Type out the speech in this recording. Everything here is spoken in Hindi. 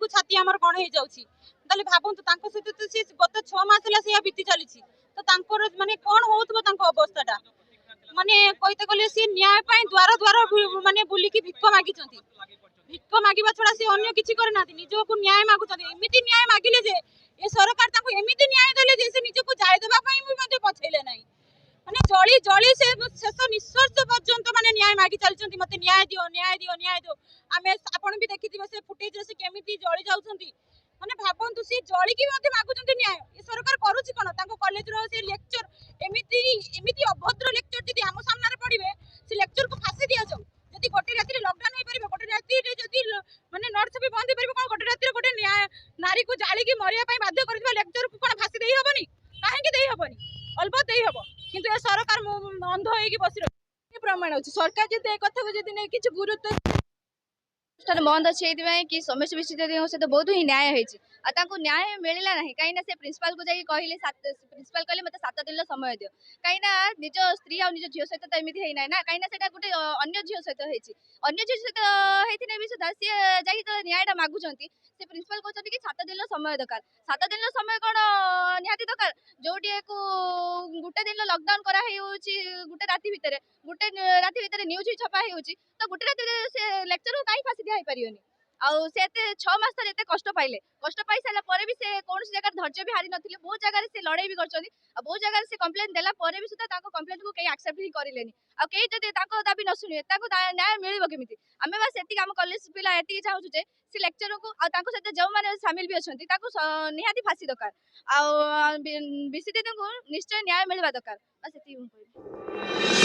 को छाती आमर कौन हो जाउछि ताले भाबंतु तांको सहित तो से गत 6 मास हला से बीती चलीछि तो तांकर माने कोन होउतबो तांको अवस्थाटा माने कहिते गले से न्याय पई द्वार द्वार माने बुली की भिक्क मागिचंती भिक्क मागिबा छडा से अन्य किछि करे नाथि निजको न्याय मागुचंती एमिति न्याय मागिले जे ए सरकार तांको एमिति न्याय देले जे से निजको जाय देबा पई मते पछैले नाही माने जळी जळी से शेष निश्चर्ष पर्यंत माने न्याय मागी चलचंती मते न्याय दियो न्याय दियो न्याय दियो आमे आपण भी देखिथिबे से फुटेज से केमिति जळी जाउछंती माने भाबंतु से जळी की मते मागुचंती न्याय ए सरकार करूची कोन तांको कॉलेज रो से लेक्चर एमिति एमिति अभद्र लेक्चर जदी हम सामने रे पडिबे से लेक्चर को फांसी दिया जाऊ जदी गोटे राति लॉकडाउन होई परिबे गोटे राति रे जदी माने नोट सब बंद परिबे कोन गोटे राति रे गोटे न्याय नारी को जाली की मरिया पई बाध्य करथिबा लेक्चर को कोन फांसी देई हबनी काहे की देई हबनी अलबत देई हबो किंतु ए सरकार अंध होई की बसी रही प्रमाण अछि सरकार जदी ए कथा को जदी नै किछ गुरुत्व बंद अच्छे कि समस्त विश्वविद्यालय सहित बहुत ही न्याय होती न्याय मिलला ना कहीं से प्रिंसिपाल को जाकि कहले प्रिंसिपाल कहले मत 7 दिन समय दियो कहीं निज स्त्री और निज झील सहित तो एमती है ना कहीं गोटे अन्य झील सहित होती अन्य झील सहित होती भी सुधा सी जा न्यायटा मागुंट से प्रिंसिपाल कहते कि 7 दिन समय दरकार 7 दिन समय कौन निहाती दरकार जोटी गोटे दिन लॉकडाउन करा गोटे राति भितर गोटे राति भितर न्यूज छपा होती तो गोटे राति से लेक्चर को कहीं फांसी दिया पारियोनी आउ से 6 मास तक एते कष्ट पाई सारा पर भी से कौन जगह धैर्य भी हारी नथिले बहुत जगह से लड़ाई भी करछनी आ बहुत जगह से कंप्लेंट देला पर भी सुधा ताको कंप्लेंट को कहीं एक्सेप्ट ही करिलेनी आ कहीं जदी ताको दाबी न सुनिए ताको न्याय मिलिबो केमिति आमे बस एति हम कॉलेज पिला एति चाहू जे से लेक्चर को आ ताको सहित जो माने शामिल भी अछंती ताको निहाती फांसी दरकार आ बीसीडी को निश्चय न्याय मिलबा दरकार बस एति हम कहबी।